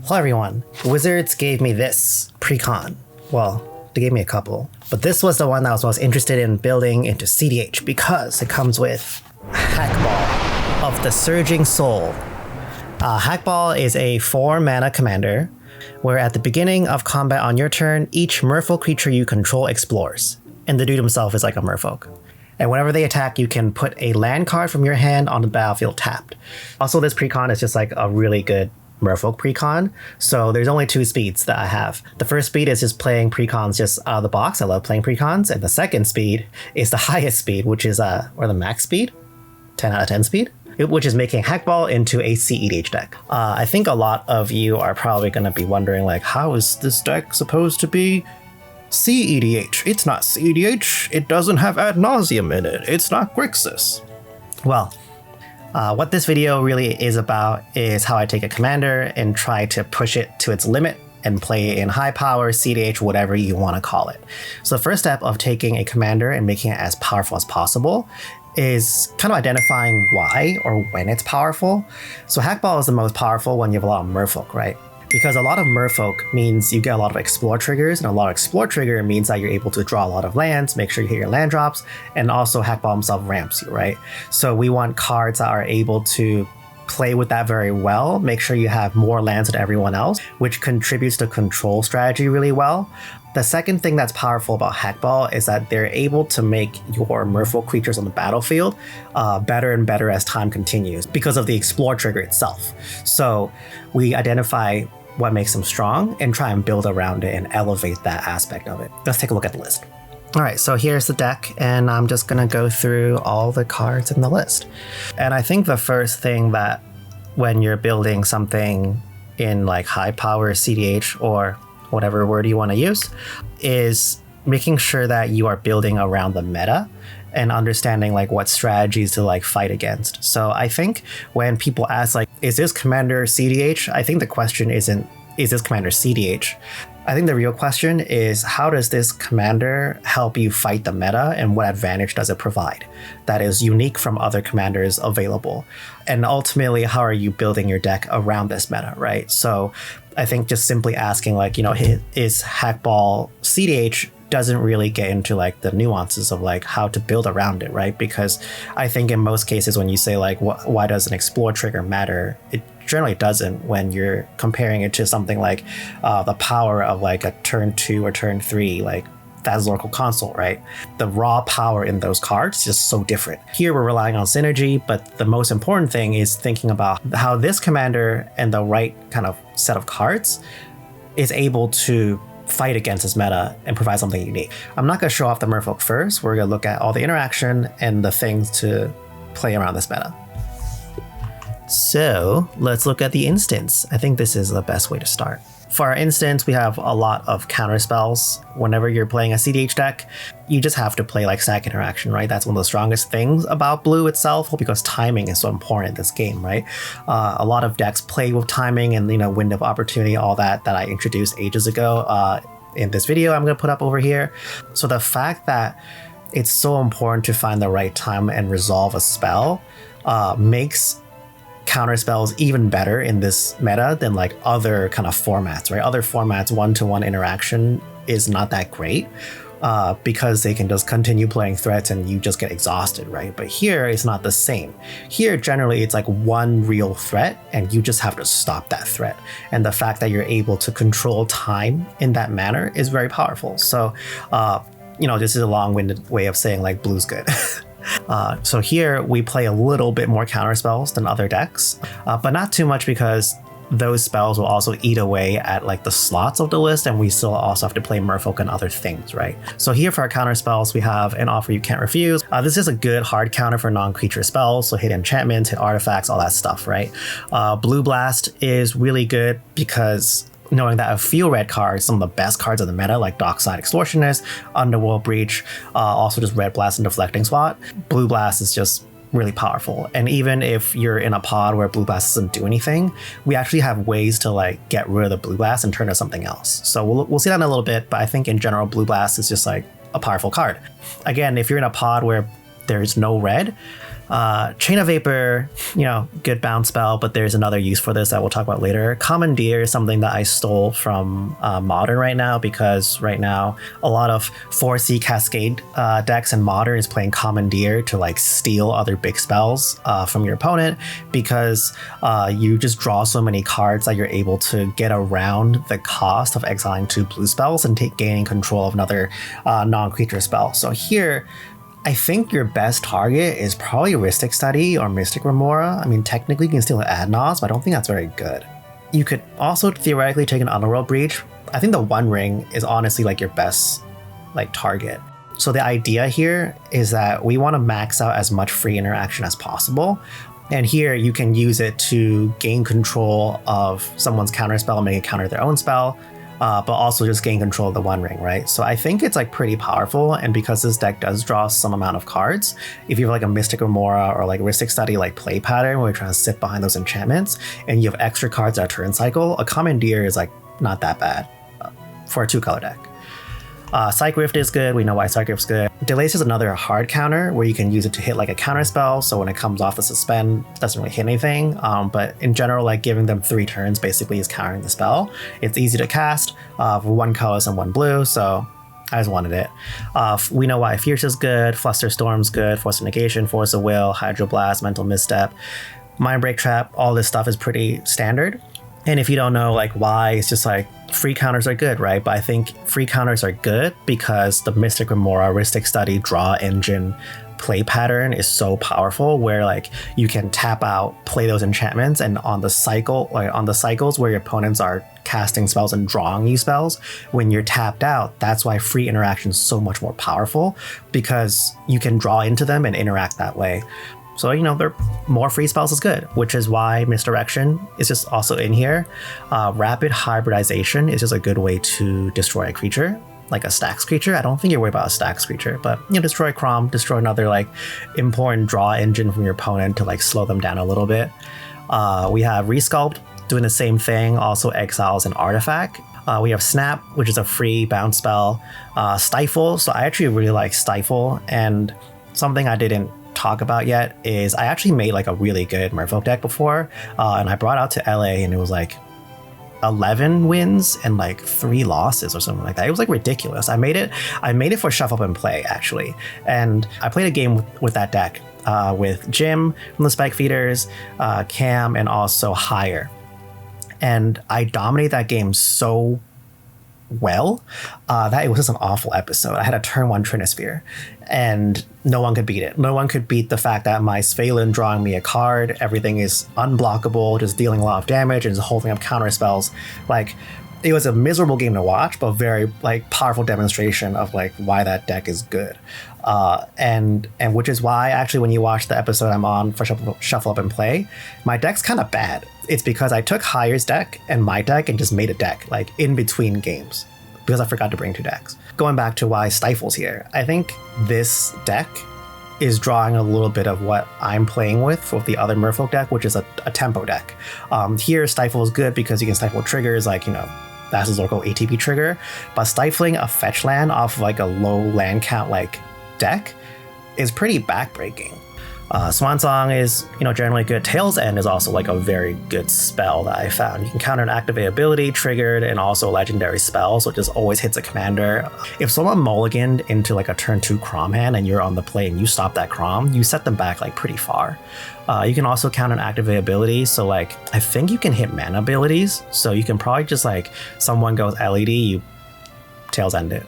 Hello everyone, Wizards gave me this precon. Well, they gave me a couple, but this was the one that I was most interested in building into cEDH because it comes with Hakbal of the Surging Soul. Hakbal is a 4-mana commander, where at the beginning of combat on your turn, each Merfolk creature you control explores, and the dude himself is like a Merfolk. And whenever they attack, you can put a land card from your hand on the battlefield tapped. Also, this precon is just like a really good Merfolk precon, so there's only 2 speeds that I have. The first speed is just playing precons just out of the box. I love playing precons. And the second speed is the highest speed, which is or the max speed, 10 out of 10 speed, which is making Hakbal into a cEDH deck. I think a lot of you are probably going to be wondering, like, how is this deck supposed to be cEDH? It's not cEDH. It doesn't have ad nauseam in it. It's not Grixis. Well, what this video really is about is how I take a commander and try to push it to its limit and play it in high power, cEDH, whatever you want to call it. So the first step of taking a commander and making it as powerful as possible is kind of identifying why or when it's powerful. So Hakbal is the most powerful when you have a lot of Merfolk, right? Because a lot of Merfolk means you get a lot of explore triggers, and a lot of explore trigger means that you're able to draw a lot of lands, make sure you hit your land drops, and also Hakbal himself ramps you, right? So we want cards that are able to play with that very well, make sure you have more lands than everyone else, which contributes to control strategy really well. The second thing that's powerful about Hakbal is that they're able to make your Merfolk creatures on the battlefield better and better as time continues because of the explore trigger itself. So we identify what makes them strong and try and build around it and elevate that aspect of it. Let's take a look at the list. All right, so here's the deck, and I'm just gonna go through all the cards in the list. And I think the first thing that when you're building something in like high power cEDH or whatever word you want to use is making sure that you are building around the meta and understanding like what strategies to like fight against. So I think when people ask like, is this commander cEDH? I think the question isn't, is this commander cEDH? I think the real question is, how does this commander help you fight the meta and what advantage does it provide that is unique from other commanders available? And ultimately, how are you building your deck around this meta, right? So I think just simply asking like, you know, is Hakbal cEDH doesn't really get into like the nuances of like how to build around it, right? Because I think in most cases when you say like, why does an explore trigger matter? It generally doesn't when you're comparing it to something like the power of like a turn 2 or turn 3, like Thassa's Oracle Console, right? The raw power in those cards is just so different. Here we're relying on synergy, but the most important thing is thinking about how this commander and the right kind of set of cards is able to fight against this meta and provide something unique. I'm not going to show off the Merfolk first. We're going to look at all the interaction and the things to play around this meta. So let's look at the instance. I think this is the best way to start. For our instance, we have a lot of counter spells. Whenever you're playing a cEDH deck, you just have to play like stack interaction, right? That's one of the strongest things about blue itself because timing is so important in this game, right? A lot of decks play with timing and, you know, window of opportunity, all that I introduced ages ago in this video I'm going to put up over here. So the fact that it's so important to find the right time and resolve a spell makes counter spells even better in this meta than like other kind of formats, right? Other formats, one-to-one interaction is not that great because they can just continue playing threats and you just get exhausted, right? But here it's not the same. Here generally it's like one real threat and you just have to stop that threat. And the fact that you're able to control time in that manner is very powerful. So you know, this is a long-winded way of saying like blue's good. So here we play a little bit more counter spells than other decks, but not too much because those spells will also eat away at like the slots of the list and we still also have to play Merfolk and other things, right? So here for our counter spells, we have an Offer You Can't Refuse. This is a good hard counter for non-creature spells, so hit enchantments, hit artifacts, all that stuff, right? Blue Blast is really good because knowing that a few red cards, some of the best cards of the meta, like Dockside Extortionist, Underworld Breach, also just Red Blast and Deflecting Spot, Blue Blast is just really powerful. And even if you're in a pod where Blue Blast doesn't do anything, we actually have ways to like get rid of the Blue Blast and turn it into something else. So we'll see that in a little bit, but I think in general, Blue Blast is just like a powerful card. Again, if you're in a pod where there's no red, Chain of Vapor, good bounce spell, but there's another use for this that we'll talk about later. Commandeer is something that I stole from Modern right now, because right now a lot of 4C Cascade decks in Modern is playing Commandeer to like steal other big spells from your opponent, because you just draw so many cards that you're able to get around the cost of exiling 2 blue spells and gaining control of another non-creature spell. So here, I think your best target is probably Rhystic Study or Mystic Remora. I mean, technically you can steal an Adnos, but I don't think that's very good. You could also theoretically take an Underworld Breach. I think the One Ring is honestly like your best like target. So the idea here is that we want to max out as much free interaction as possible. And here you can use it to gain control of someone's counter spell and make it counter their own spell. But also just gain control of the One Ring, right? So I think it's like pretty powerful, and because this deck does draw some amount of cards, if you have like a Mystic Remora or like Rhystic Study like play pattern where you're trying to sit behind those enchantments and you have extra cards that turn cycle, a Commandeer is like not that bad for a 2-color deck. Psych Rift is good. We know why Psych Rift's good. Delace is another hard counter where you can use it to hit like a counter spell. So when it comes off the suspend, it doesn't really hit anything. But in general, like giving them 3 turns basically is countering the spell. It's easy to cast for 1 colorless and 1 blue. So I just wanted it. We know why Fierce is good. Fluster Storm's good. Force of Negation, Force of Will, Hydroblast, Mental Misstep, Mind Break Trap. All this stuff is pretty standard. And if you don't know like why, it's just like free counters are good, right? But I think free counters are good because the Mystic Remora, Rhystic Study, Draw Engine play pattern is so powerful, where like you can tap out, play those enchantments, and on the cycle, like on the cycles where your opponents are casting spells and drawing you spells, when you're tapped out, that's why free interaction is so much more powerful, because you can draw into them and interact that way. So, they're more free spells is good, which is why Misdirection is just also in here. Rapid Hybridization is just a good way to destroy a creature, like a Staxx creature. I don't think you're worried about a Staxx creature, but destroy Crom, destroy another like important draw engine from your opponent to like slow them down a little bit. We have Resculpt doing the same thing, also exiles an artifact. We have Snap, which is a free bounce spell. Stifle, so I actually really like Stifle, and something I didn't talk about yet is I actually made like a really good Merfolk deck before, and I brought out to LA, and it was like 11 wins and like 3 losses or something like that. It was like ridiculous. I made it for Shuffle Up and Play actually, and I played a game with that deck with Jim from the Spike Feeders, Cam, and also Higher, and I dominated that game so well that it was just an awful episode. I had a turn 1 Trinisphere and no one could beat it. No one could beat the fact that my Svalin drawing me a card, everything is unblockable, just dealing a lot of damage and just holding up counter spells. Like, it was a miserable game to watch, but very like powerful demonstration of like why that deck is good. And which is why actually when you watch the episode I'm on for Shuffle Up and Play, my deck's kind of bad. It's because I took Hire's deck and my deck and just made a deck like in between games because I forgot to bring 2 decks. Going back to why Stifle's here, I think this deck is drawing a little bit of what I'm playing with the other Merfolk deck, which is a tempo deck. Here Stifle is good because you can stifle triggers like, Vassals Oracle ATB trigger, but stifling a fetch land off of like a low land count like deck is pretty backbreaking. Swan Song is, generally good. Tail's End is also like a very good spell that I found. You can counter an activate ability, triggered, and also legendary spell, so it just always hits a commander. If someone mulliganed into like a turn 2 Crom hand and you're on the play and you stop that Crom, you set them back like pretty far. You can also counter an activate ability, so like I think you can hit mana abilities, so you can probably just like someone goes LED, you Tail's End it.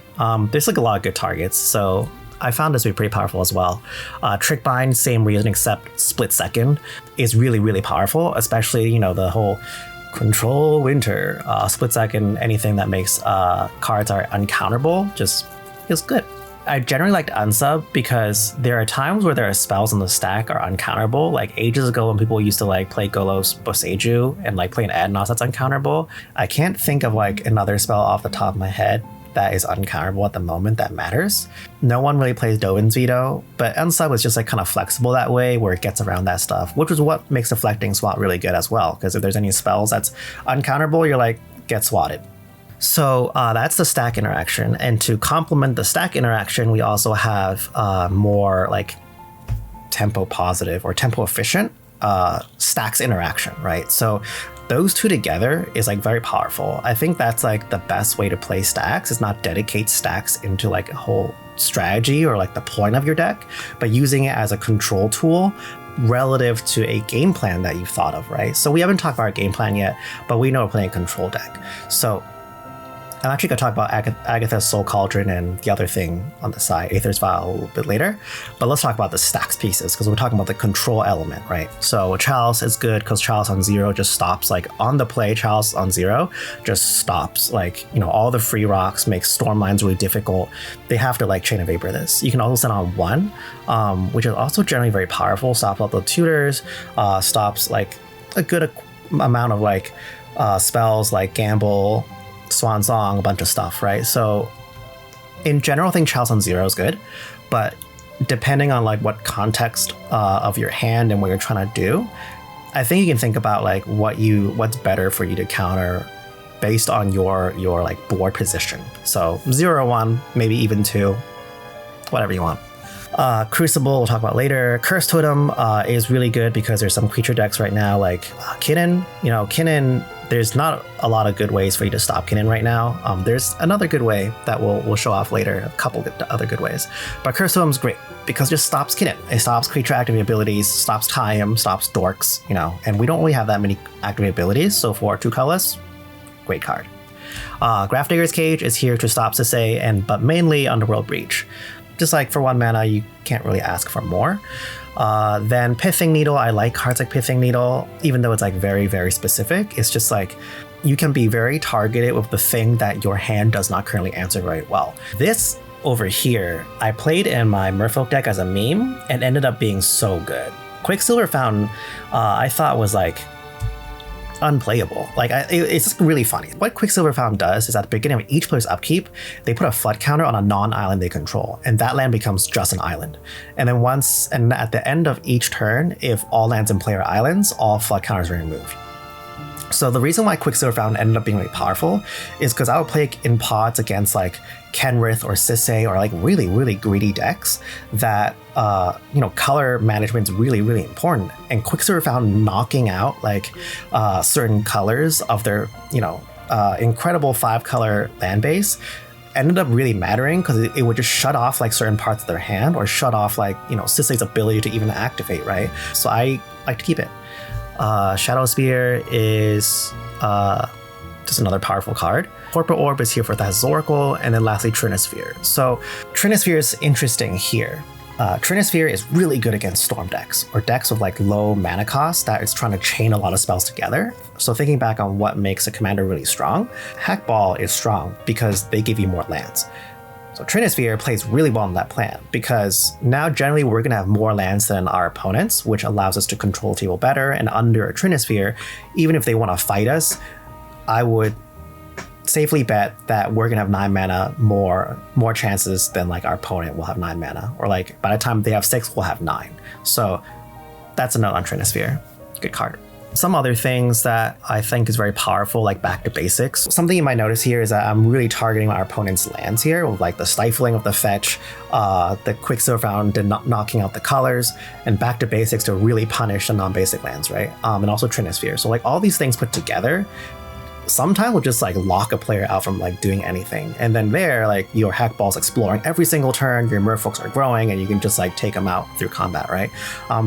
There's like a lot of good targets, so I found this to be pretty powerful as well. Trickbind, same reason except Split Second, is really, really powerful, especially, the whole Control Winter, Split Second, anything that makes cards are uncounterable just is good. I generally like to unsub because there are times where there are spells in the stack are uncounterable. Like ages ago when people used to like play Golos Boseiju and like play an Adnos that's uncounterable. I can't think of like another spell off the top of my head that is uncounterable at the moment that matters. No one really plays Dovin's Veto, but Unsub is just like kind of flexible that way where it gets around that stuff, which is what makes Deflecting Swat really good as well, because if there's any spells that's uncounterable, you're like, get swatted. So that's the stack interaction, and to complement the stack interaction, we also have more like tempo positive or tempo efficient Staxx interaction, right? So those two together is like very powerful. I think that's like the best way to play Staxx, is not dedicate Staxx into like a whole strategy or like the point of your deck, but using it as a control tool relative to a game plan that you've thought of, right? So we haven't talked about our game plan yet, but we know we're playing a control deck. So I'm actually going to talk about Agatha's Soul Cauldron and the other thing on the side, Aether's Vial, a little bit later. But let's talk about the Staxx pieces, because we're talking about the control element, right? So Chalice is good because Chalice on 0 just stops, like on the play, Chalice on 0 just stops, like, you know, all the free rocks, makes storm lines really difficult. They have to like Chain of Vapor this. You can also send on 1, which is also generally very powerful, stops all the tutors, stops like a good amount of like spells like Gamble, Swan Song, a bunch of stuff, right? So in general, I think Chalice on 0 is good, but depending on like what context of your hand and what you're trying to do, I think you can think about like what's better for you to counter based on your like board position. So 0, 1, maybe even 2, whatever you want. Crucible we'll talk about later. Curse Totem is really good because there's some creature decks right now like Kinnan. You know, Kinnan, there's not a lot of good ways for you to stop Kinnan right now. There's another good way that we'll show off later, a couple other good ways. But Curse Totem's great because it just stops Kinnan. It stops creature active abilities, stops Time, stops Dorks, you know, and we don't really have that many active abilities, so for 2 colorless, great card. Grafdigger's Cage is here to stop Sisay, but mainly Underworld Breach. Just like for 1 mana, you can't really ask for more. Then Pithing Needle, I like cards like Pithing Needle, even though it's like very, very specific. It's just like you can be very targeted with the thing that your hand does not currently answer very well. This over here, I played in my Merfolk deck as a meme and ended up being so good. Quicksilver Fountain, I thought was like unplayable. Like it's just really funny. What Quicksilver Fountain does is at the beginning of each player's upkeep, they put a flood counter on a non-island they control, and that land becomes just an island. And then at the end of each turn, if all lands in play are islands, all flood counters are removed. So the reason why Quicksilver Fountain ended up being really powerful is because I would play in pods against like Kenrith or Sisay or like really, really greedy decks that, you know, color management is really, really important. And Quicksilver Fountain knocking out like certain colors of their, you know, incredible 5-color land base ended up really mattering because it would just shut off like certain parts of their hand or shut off like, you know, Sisay's ability to even activate, right? So I like to keep it. Shadow Spear is just another powerful card. Corporate Orb is here for Thassa's Oracle, and then lastly Trinisphere. So Trinisphere is interesting here. Trinisphere is really good against storm decks or decks with like low mana cost that is trying to chain a lot of spells together. So thinking back on what makes a commander really strong, Hakbal is strong because they give you more lands. So Trinisphere plays really well in that plan because now generally we're going to have more lands than our opponents, which allows us to control the table better. And under a Trinisphere, even if they want to fight us, I would safely bet that we're going to have 9 mana more chances than like our opponent will have 9 mana. Or like by the time they have 6, we'll have 9. So that's a note on Trinisphere. Good card. Some other things that I think is very powerful, like back to basics. Something you might notice here is that I'm really targeting our opponent's lands here with like the stifling of the fetch, the Quicksilver Fountain knocking out the colors, and back to basics to really punish the non-basic lands, right? And also Trinisphere. So like all these things put together, sometimes will just like lock a player out from like doing anything. And then there, like your Hakbal's exploring every single turn, your Merfolks are growing, and you can just like take them out through combat, right?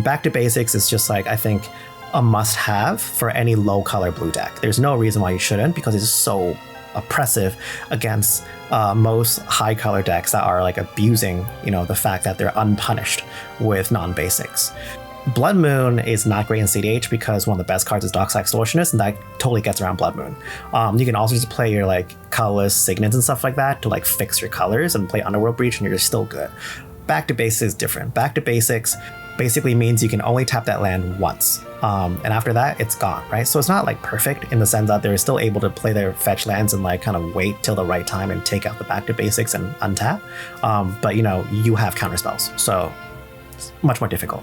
Back to basics is just like, I think, a must-have for any low-color blue deck. There's no reason why you shouldn't because it's so oppressive against most high-color decks that are like abusing, you know, the fact that they're unpunished with non-basics. Blood Moon is not great in cEDH because one of the best cards is Dockside Extortionist, and that totally gets around Blood Moon. You can also just play your like colorless signets and stuff like that to like fix your colors and play Underworld Breach, and you're still good. Back to basics is different. Back to basics basically means you can only tap that land once. And after that, it's gone, right? So it's not like perfect in the sense that they're still able to play their fetch lands and like kind of wait till the right time and take out the back to basics and untap. But you know, you have counter spells, so it's much more difficult.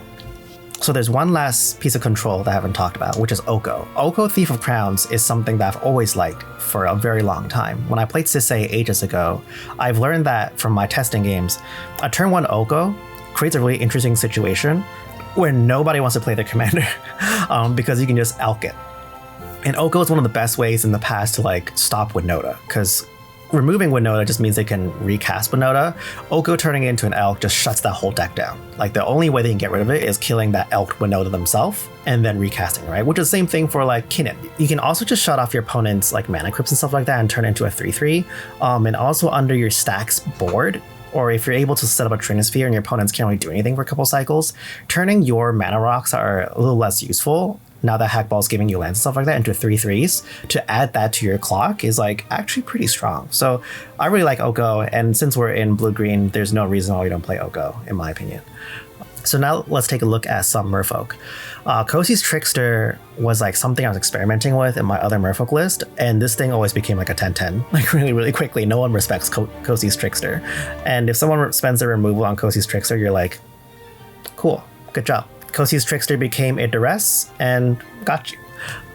So there's one last piece of control that I haven't talked about, which is Oko. Oko Thief of Crowns is something that I've always liked for a very long time. When I played Sisay ages ago, I've learned that from my testing games, a turn 1 Oko creates a really interesting situation where nobody wants to play their commander because you can just elk it. And Oko is one of the best ways in the past to like stop Winota, because removing Winota just means they can recast Winota. Oko turning it into an elk just shuts that whole deck down. Like the only way they can get rid of it is killing that elk Winota themselves and then recasting, right? Which is the same thing for like Kinnan. You can also just shut off your opponent's like mana crypts and stuff like that and turn it into a 3/3. And also under your Staxx board, or if you're able to set up a Trinisphere and your opponents can't really do anything for a couple cycles, turning your mana rocks are a little less useful. Now that Hakbal's giving you lands and stuff like that into 3/3s, to add that to your clock is like actually pretty strong. So I really like Oko, and since we're in blue-green, there's no reason why we don't play Oko, in my opinion. So now let's take a look at some Merfolk. Kosi's Trickster was like something I was experimenting with in my other Merfolk list, and this thing always became like a 10/10, like really quickly. No one respects Kosi's Trickster. And if someone spends a removal on Kosi's Trickster, you're like, cool, good job. Kosi's Trickster became a duress and got you.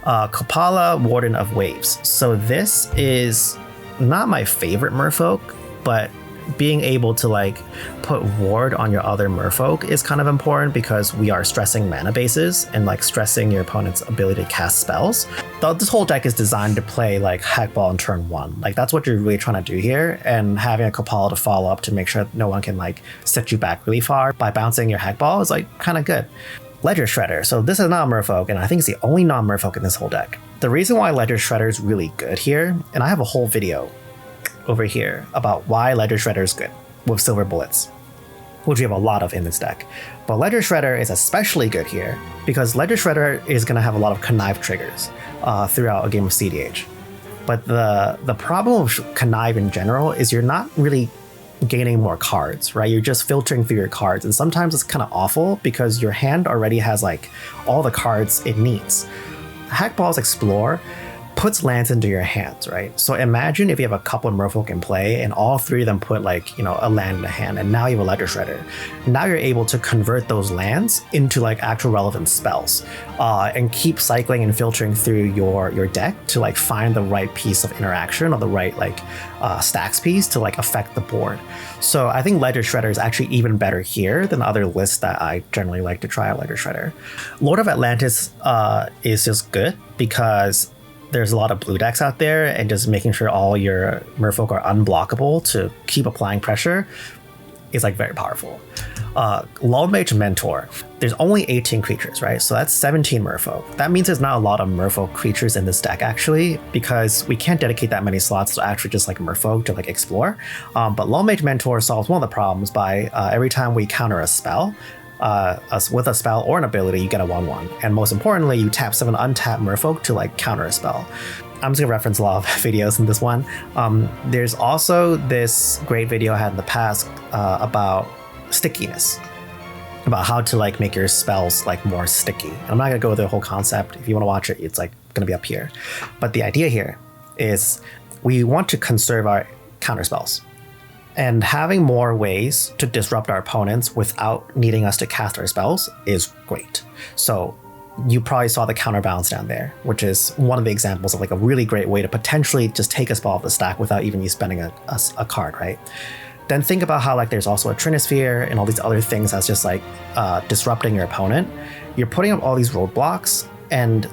Kopala, Warden of Waves. So this is not my favorite Merfolk, but being able to like put ward on your other Merfolk is kind of important because we are stressing mana bases and like stressing your opponent's ability to cast spells. This whole deck is designed to play like Hakbal in turn 1. Like that's what you're really trying to do here, and having a Kopala to follow up to make sure no one can like set you back really far by bouncing your Hakbal is like kind of good. Ledger Shredder. So this is not a Merfolk, and I think it's the only non-Merfolk in this whole deck. The reason why Ledger Shredder is really good here, and I have a whole video over here about why Ledger Shredder is good with silver bullets, which we have a lot of in this deck. But Ledger Shredder is especially good here because Ledger Shredder is going to have a lot of connive triggers throughout a game of cEDH. But the problem with connive in general is you're not really gaining more cards, right? You're just filtering through your cards, and sometimes it's kind of awful because your hand already has like all the cards it needs. Hakbal's Explore puts lands into your hands, right? So imagine if you have a couple of Merfolk in play and all three of them put like, you know, a land in the hand, and now you have a Ledger Shredder. Now you're able to convert those lands into like actual relevant spells and keep cycling and filtering through your deck to like find the right piece of interaction or the right like Staxx piece to like affect the board. So I think Ledger Shredder is actually even better here than other lists that I generally like to try out Ledger Shredder. Lord of Atlantis is just good because there's a lot of blue decks out there, and just making sure all your Merfolk are unblockable to keep applying pressure is like very powerful. Lone Mage Mentor. There's only 18 creatures, right? So that's 17 Merfolk. That means there's not a lot of Merfolk creatures in this deck actually, because we can't dedicate that many slots to actually just like Merfolk to like explore. But Lone Mage Mentor solves one of the problems by every time we counter a spell, with a spell or an ability, you get a 1/1, and most importantly, you tap 7 untapped Merfolk to like counter a spell. I'm just gonna reference a lot of videos in this one. There's also this great video I had in the past about stickiness, about how to like make your spells like more sticky. And I'm not gonna go through the whole concept. If you want to watch it, it's like gonna be up here. But the idea here is we want to conserve our counter spells. And having more ways to disrupt our opponents without needing us to cast our spells is great. So you probably saw the counterbalance down there, which is one of the examples of like a really great way to potentially just take a spell off the stack without even you spending a card, right? Then think about how like there's also a Trinisphere and all these other things that's just like disrupting your opponent. You're putting up all these roadblocks, and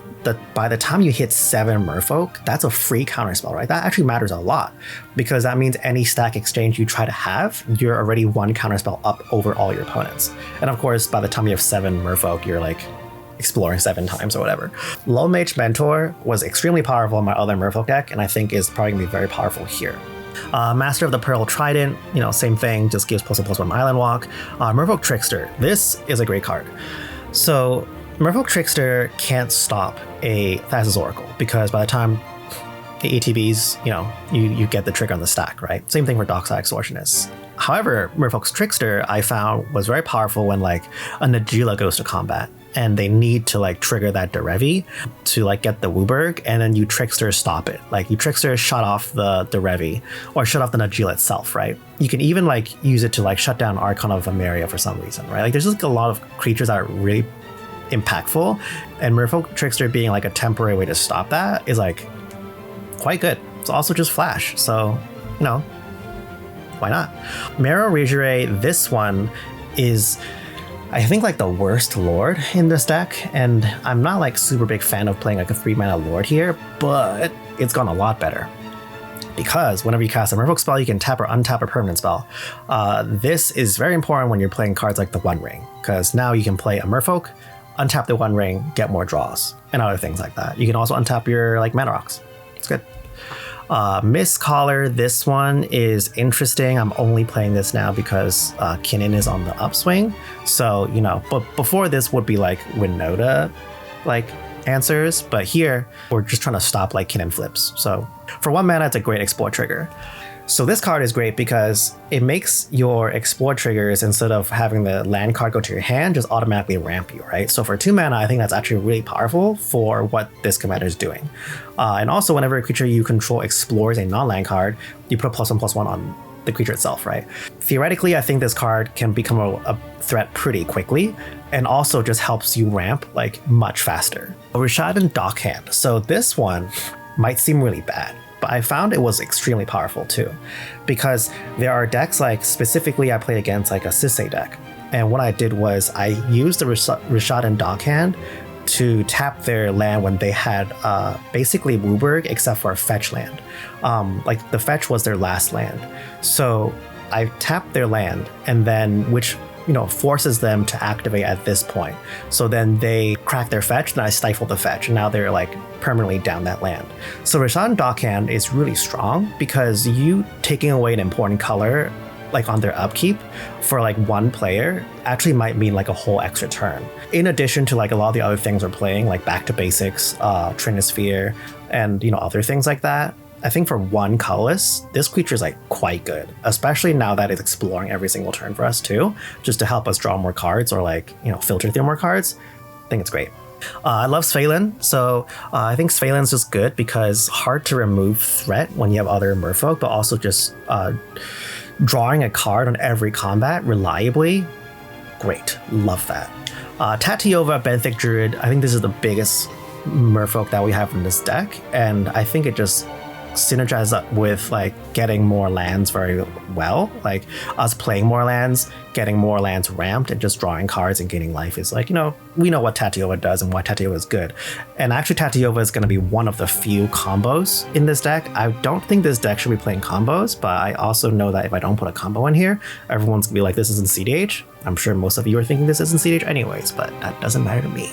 by the time you hit 7 Merfolk, that's a free counterspell, right? That actually matters a lot because that means any stack exchange you try to have, you're already 1 counterspell up over all your opponents. And of course, by the time you have 7 Merfolk, you're like exploring 7 times or whatever. Lone Mage Mentor was extremely powerful in my other Merfolk deck, and I think is probably gonna be very powerful here. Master of the Pearl Trident, you know, same thing, just gives +1/+1 Island Walk. Merfolk Trickster, this is a great card. So Merfolk Trickster can't stop a Thassa's Oracle because by the time the ATBs, you know, you get the trigger on the stack, right? Same thing for Dockside Extortionist. However, Merfolk's Trickster I found was very powerful when like a Najeela goes to combat and they need to like trigger that Derevi to like get the Wooburg, and then you Trickster stop it. Like you Trickster shut off the Derevi or shut off the Najeela itself, right? You can even like use it to like shut down Archon of Emeria for some reason, right? Like there's just a lot of creatures that are really impactful, and Merfolk Trickster being like a temporary way to stop that is like quite good. It's also just flash, so you know, why not? Marrow Regere, this one is I think like the worst lord in this deck, and I'm not like super big fan of playing like a 3-mana lord here, but it's gone a lot better. Because whenever you cast a Merfolk spell, you can tap or untap a permanent spell. This is very important when you're playing cards like the One Ring, because now you can play a Merfolk, untap the One Ring, get more draws, and other things like that. You can also untap your like Mana Rocks. It's good. Mist Caller, this one is interesting. I'm only playing this now because Kinnan is on the upswing. So, you know, but before this would be like Winota, like answers, but here we're just trying to stop like Kinnan flips. So for 1 mana, it's a great explore trigger. So this card is great because it makes your explore triggers, instead of having the land card go to your hand, just automatically ramp you, right? So for 2 mana, I think that's actually really powerful for what this commander is doing. And also whenever a creature you control explores a non-land card, you put +1/+1 on the creature itself, right? Theoretically, I think this card can become a threat pretty quickly, and also just helps you ramp like much faster. Rishadan Dockhand. So this one might seem really bad, but I found it was extremely powerful too, because there are decks, like specifically I played against like a cEDH deck, and what I did was I used the Rishadan Dockhand to tap their land when they had basically Wooburg except for a fetch land. Like the fetch was their last land. So I tapped their land, and then which, you know, forces them to activate at this point. So then they crack their fetch, and I stifle the fetch, and now they're like permanently down that land. So Rishadan Dockhand is really strong because you taking away an important color like on their upkeep for like one player actually might mean like a whole extra turn. In addition to like a lot of the other things we're playing, like Back to Basics, Trinisphere, and you know, other things like that. I think for one colorless, this creature is like quite good, especially now that it's exploring every single turn for us too, just to help us draw more cards or like, you know, filter through more cards. I think it's great. I love Svalin, so I think Svalin's just good because hard to remove threat when you have other Merfolk, but also just drawing a card on every combat reliably, great, love that. Tatyova Benthic Druid, I think this is the biggest Merfolk that we have in this deck, and I think it just synergize up with like getting more lands very well. Like us playing more lands, getting more lands ramped, and just drawing cards and gaining life is like, you know, we know what Tatyova does and why Tatyova is good. And actually Tatyova is going to be one of the few combos in this deck. I don't think this deck should be playing combos, but I also know that if I don't put a combo in here, everyone's gonna be like, this isn't cEDH. I'm sure most of you are thinking this isn't cEDH anyways, but that doesn't matter to me.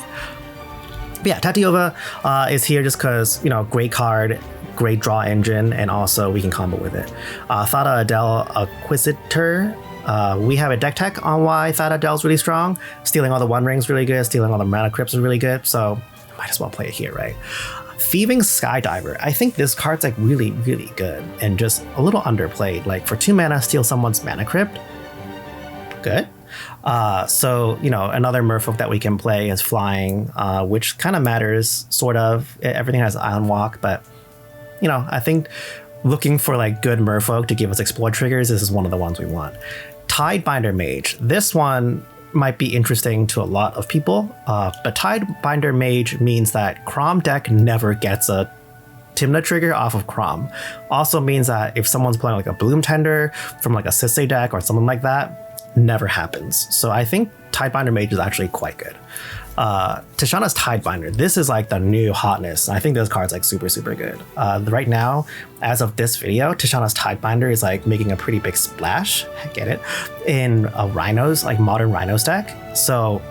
But yeah, Tatyova is here just because, you know, great card, great draw engine, and also we can combo with it. Thada Adel Acquisitor. We have a deck tech on why Thada Adel's really strong. Stealing all the One Rings really good, stealing all the Mana Crypts is really good, so might as well play it here, right? Thieving Skydiver. I think this card's like really, really good and just a little underplayed. Like for 2 mana, steal someone's Mana Crypt. Good. So, you know, another Merfolk that we can play is Flying, which kind of matters, sort of. Everything has Island Walk, but you know, I think looking for like good Merfolk to give us explore triggers, this is one of the ones we want. Tidebinder Mage. This one might be interesting to a lot of people, but Tidebinder Mage means that Crom deck never gets a Tymna trigger off of Crom. Also means that if someone's playing like a Bloom Tender from like a cEDH deck or something like that, never happens. So I think Tidebinder Mage is actually quite good. Tishana's Tidebinder. This is like the new hotness. I think this card's like super, super good. Right now, as of this video, Tishana's Tidebinder is like making a pretty big splash, I get it, in a Rhinos, like modern Rhinos deck. So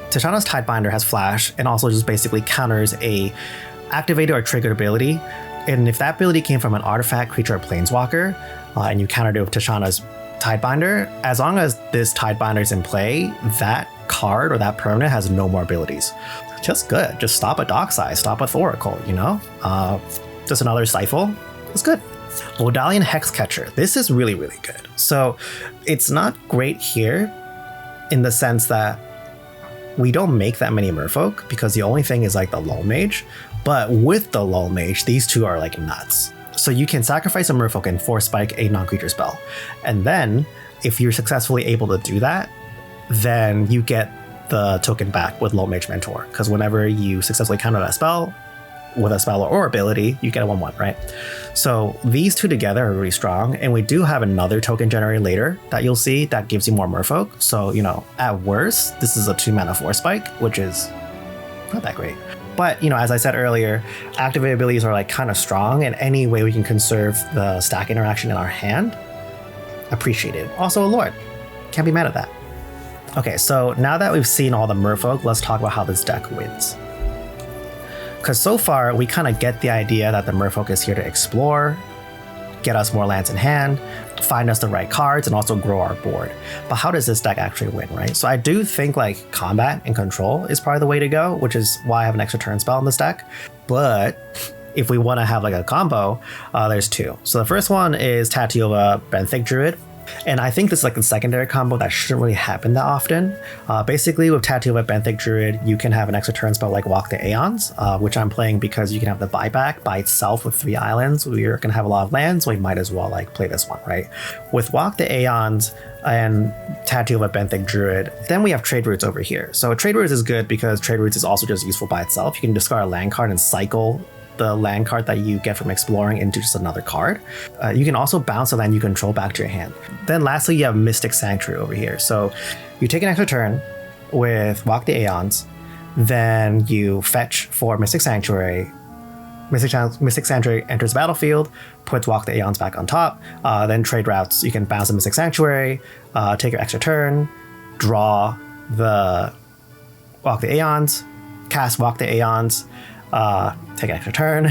Tishana's Tidebinder has flash and also just basically counters a activated or triggered ability. And if that ability came from an artifact, creature, or planeswalker, and you countered it with Tishana's Tidebinder, as long as this Tidebinder is in play, that card or that permanent has no more abilities. Just good. Just stop a Dockside, stop a Thoracle, you know? Just another Stifle. It's good. Vodalian Hexcatcher. This is really, really good. So it's not great here in the sense that we don't make that many Merfolk because the only thing is like the Lull Mage. But with the Lull Mage, these two are like nuts. So you can sacrifice a Merfolk and force spike a non-creature spell. And then if you're successfully able to do that, then you get the token back with Lull Mage Mentor. Because whenever you successfully counter that spell, with a spell or ability, you get a 1/1, right? So these two together are really strong, and we do have another token generator later that you'll see that gives you more Merfolk. So, you know, at worst, this is a 2-mana 4 spike, which is not that great. But, you know, as I said earlier, activate abilities are like kind of strong, and any way we can conserve the stack interaction in our hand, appreciated. Also a Lord, can't be mad at that. Okay, so now that we've seen all the Merfolk, let's talk about how this deck wins. Because so far, we kind of get the idea that the Merfolk is here to explore, get us more lands in hand, find us the right cards, and also grow our board. But how does this deck actually win, right? So I do think like combat and control is probably the way to go, which is why I have an extra turn spell in this deck. But if we want to have like a combo, there's two. So the first one is Tattoo of a Benthic Druid. And I think this is like the secondary combo that shouldn't really happen that often. Basically, with Tattoo of a Benthic Druid, you can have an extra turn spell like Walk the Aeons, which I'm playing because you can have the buyback by itself with 3 islands. We're going to have a lot of lands, so we might as well like play this one, right? With Walk the Aeons and Tattoo of a Benthic Druid, then we have Trade Routes over here. So Trade Routes is good because Trade Routes is also just useful by itself. You can discard a land card and cycle the land card that you get from exploring into just another card. You can also bounce a land you control back to your hand. Then lastly, you have Mystic Sanctuary over here. So you take an extra turn with Walk the Aeons, then you fetch for Mystic Sanctuary. Mystic Sanctuary enters the battlefield, puts Walk the Aeons back on top, then Trade Routes. You can bounce a Mystic Sanctuary, take your extra turn, draw the Walk the Aeons, cast Walk the Aeons, take an extra turn,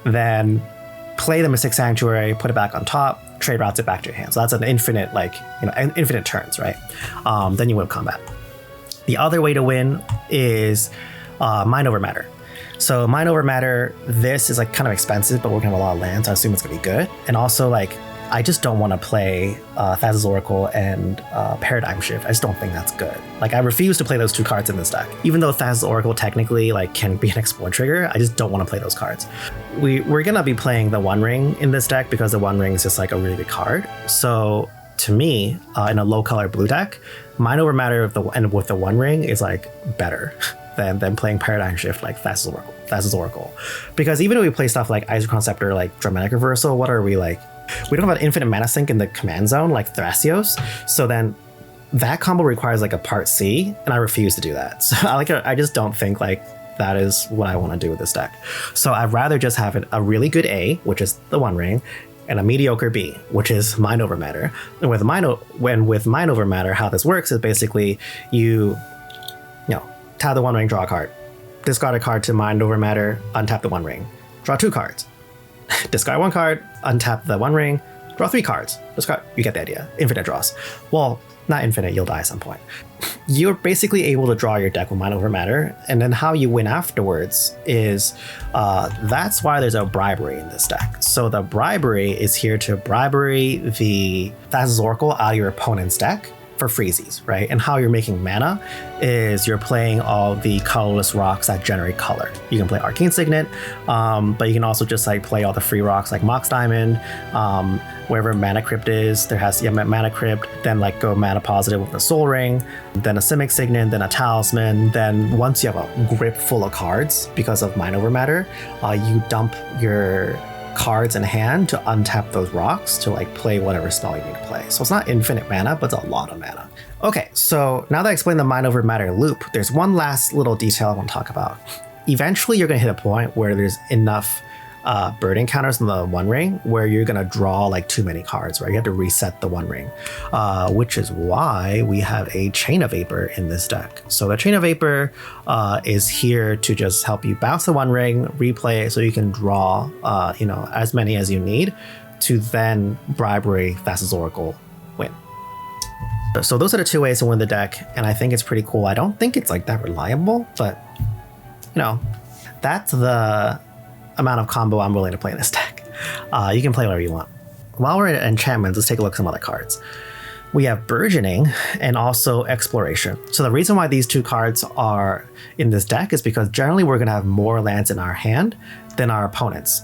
then play the Mystic Sanctuary, put it back on top, Trade Routes it back to your hand. So that's an infinite, like, you know, infinite turns, right? Then you win combat. The other way to win is Mind Over Matter. So Mind Over Matter, this is like kind of expensive, but we're gonna have a lot of lands, so I assume it's gonna be good. And also like, I just don't want to play Thassa's Oracle and Paradigm Shift. I just don't think that's good. Like, I refuse to play those 2 cards in this deck. Even though Thassa's Oracle technically like can be an explore trigger, I just don't want to play those cards. We're gonna be playing the One Ring in this deck because the One Ring is just like a really good card. So to me, in a low color blue deck, Mind Over Matter with the One Ring is like better than playing Paradigm Shift like Thassa's Oracle. Because even if we play stuff like Isochron Scepter, like Dramatic Reversal, what are we like? We don't have an infinite mana sink in the command zone like Thrasios, so then that combo requires like a part C, and I refuse to do that. So I just don't think like that is what I want to do with this deck. So I'd rather just have a really good A, which is the One Ring, and a mediocre B, which is Mind Over Matter. And with Mind Over Matter, how this works is basically you tap the One Ring, draw a card, discard a card to Mind Over Matter, untap the One Ring, draw 2 cards. Discard 1 card, untap the One Ring, draw 3 cards. Discard, you get the idea. Infinite draws. Well, not infinite, you'll die at some point. You're basically able to draw your deck with Mind Over Matter, and then how you win afterwards is that's why there's a bribery in this deck. So the bribery is here to bribery the Thassa's Oracle out of your opponent's deck for freezies, right? And how you're making mana is you're playing all the colorless rocks that generate color. You can play Arcane Signet, but you can also just like play all the free rocks like Mox Diamond, wherever Mana Crypt is, there has Mana Crypt, then like go Mana Positive with a Soul Ring, then a Simic Signet, then a Talisman. Then once you have a grip full of cards because of Mind Over Matter, you dump your cards in hand to untap those rocks to like play whatever spell you need to play. So it's not infinite mana, but it's a lot of mana. Okay, so now that I explained the Mind Over Matter loop, there's one last little detail I want to talk about. Eventually you're going to hit a point where there's enough bird encounters in the One Ring where you're going to draw like too many cards, right? You have to reset the One Ring, which is why we have a Chain of Vapor in this deck. So the Chain of Vapor is here to just help you bounce the One Ring, replay it so you can draw as many as you need to then bribery Thassa's Oracle win. So those are the 2 ways to win the deck, and I think it's pretty cool. I don't think it's like that reliable, but that's the amount of combo I'm willing to play in this deck. You can play whatever you want. While we're at enchantments, let's take a look at some other cards. We have Burgeoning and also Exploration. So the reason why these 2 cards are in this deck is because generally we're going to have more lands in our hand than our opponents.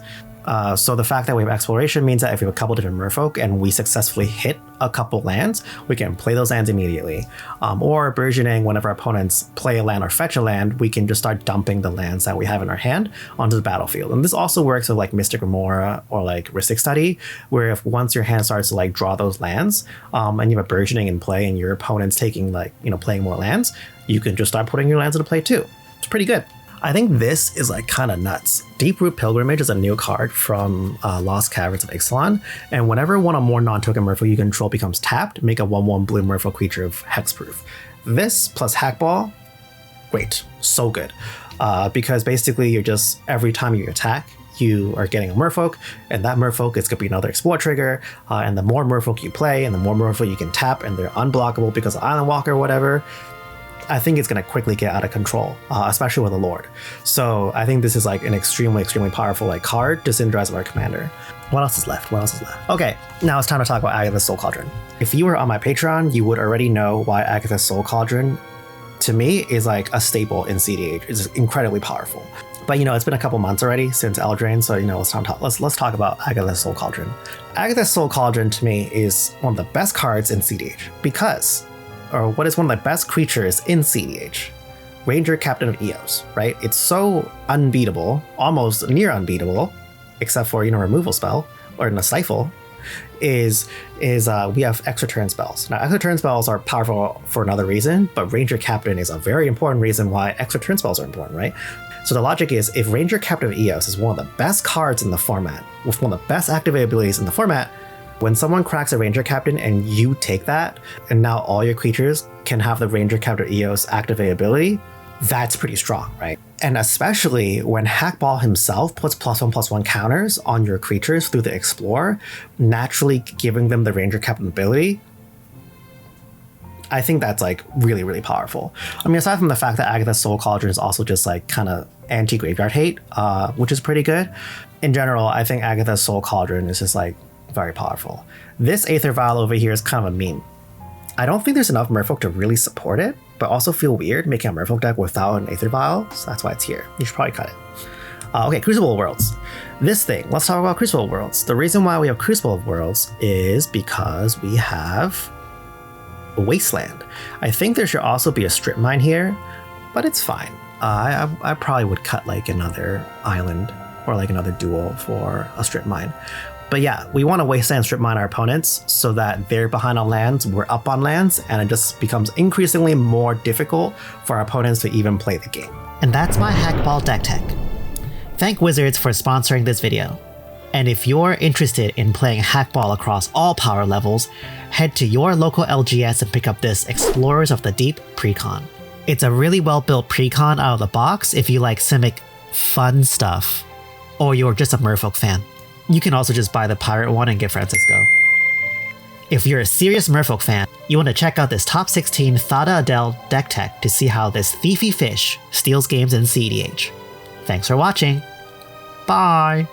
So the fact that we have exploration means that if we have a couple different merfolk and we successfully hit a couple lands, we can play those lands immediately. Or burgeoning, whenever our opponents play a land or fetch a land, we can just start dumping the lands that we have in our hand onto the battlefield. And this also works with like Mystic Remora or like Rhystic Study, where if once your hand starts to like draw those lands, and you have a burgeoning in play and your opponent's taking like, playing more lands, you can just start putting your lands into play too. It's pretty good. I think this is like kind of nuts. Deep-Root Pilgrimage is a new card from Lost Caverns of Ixalan, and whenever one or more non-token merfolk you control becomes tapped, make a 1/1 blue merfolk creature of hexproof. This plus Hakbal, great, so good. Because basically you're just, every time you attack, you are getting a merfolk, and that merfolk is going to be another explore trigger, and the more merfolk you play, and the more merfolk you can tap, and they're unblockable because of Island Walker or whatever, I think it's going to quickly get out of control, especially with a Lord. So I think this is like an extremely, extremely powerful like card to synergize with our commander. What else is left? Okay, now it's time to talk about Agatha's Soul Cauldron. If you were on my Patreon, you would already know why Agatha's Soul Cauldron, to me, is like a staple in cEDH. It's incredibly powerful. But it's been a couple months already since Eldraine, so let's talk about Agatha's Soul Cauldron. Agatha's Soul Cauldron to me is one of the best cards in cEDH because, or what is one of the best creatures in cEDH, Ranger Captain of Eos, right? It's so unbeatable, almost near unbeatable, except for removal spell or in a stifle. Is we have extra turn spells. Now extra turn spells are powerful for another reason, but Ranger Captain is a very important reason why extra turn spells are important, right? So the logic is, if Ranger Captain of Eos is one of the best cards in the format, with one of the best activated abilities in the format, when someone cracks a Ranger Captain and you take that, and now all your creatures can have the Ranger Captain Eos activate ability, that's pretty strong, right? And especially when Hakbal himself puts +1/+1 counters on your creatures through the Explore, naturally giving them the Ranger Captain ability, I think that's like really, really powerful. I mean, aside from the fact that Agatha's Soul Cauldron is also just like kind of anti-graveyard hate, which is pretty good. In general, I think Agatha's Soul Cauldron is just like very powerful. This Aether Vial over here is kind of a meme. I don't think there's enough Merfolk to really support it, but also feel weird making a Merfolk deck without an Aether Vial, so that's why it's here. You should probably cut it. Okay, Crucible of Worlds. This thing, let's talk about Crucible of Worlds. The reason why we have Crucible of Worlds is because we have a Wasteland. I think there should also be a Strip Mine here, but it's fine. I probably would cut like another island or like another duel for a Strip Mine. But yeah, we want to Wasteland Strip Mine our opponents so that they're behind on lands, we're up on lands, and it just becomes increasingly more difficult for our opponents to even play the game. And that's my Hakbal deck tech. Thank Wizards for sponsoring this video. And if you're interested in playing Hakbal across all power levels, head to your local LGS and pick up this Explorers of the Deep Precon. It's a really well-built Precon out of the box if you like Simic fun stuff, or you're just a Merfolk fan. You can also just buy the pirate one and get Francisco. If you're a serious Merfolk fan, you want to check out this top 16 Thada Adel deck tech to see how this thiefy fish steals games in cEDH. Thanks for watching. Bye!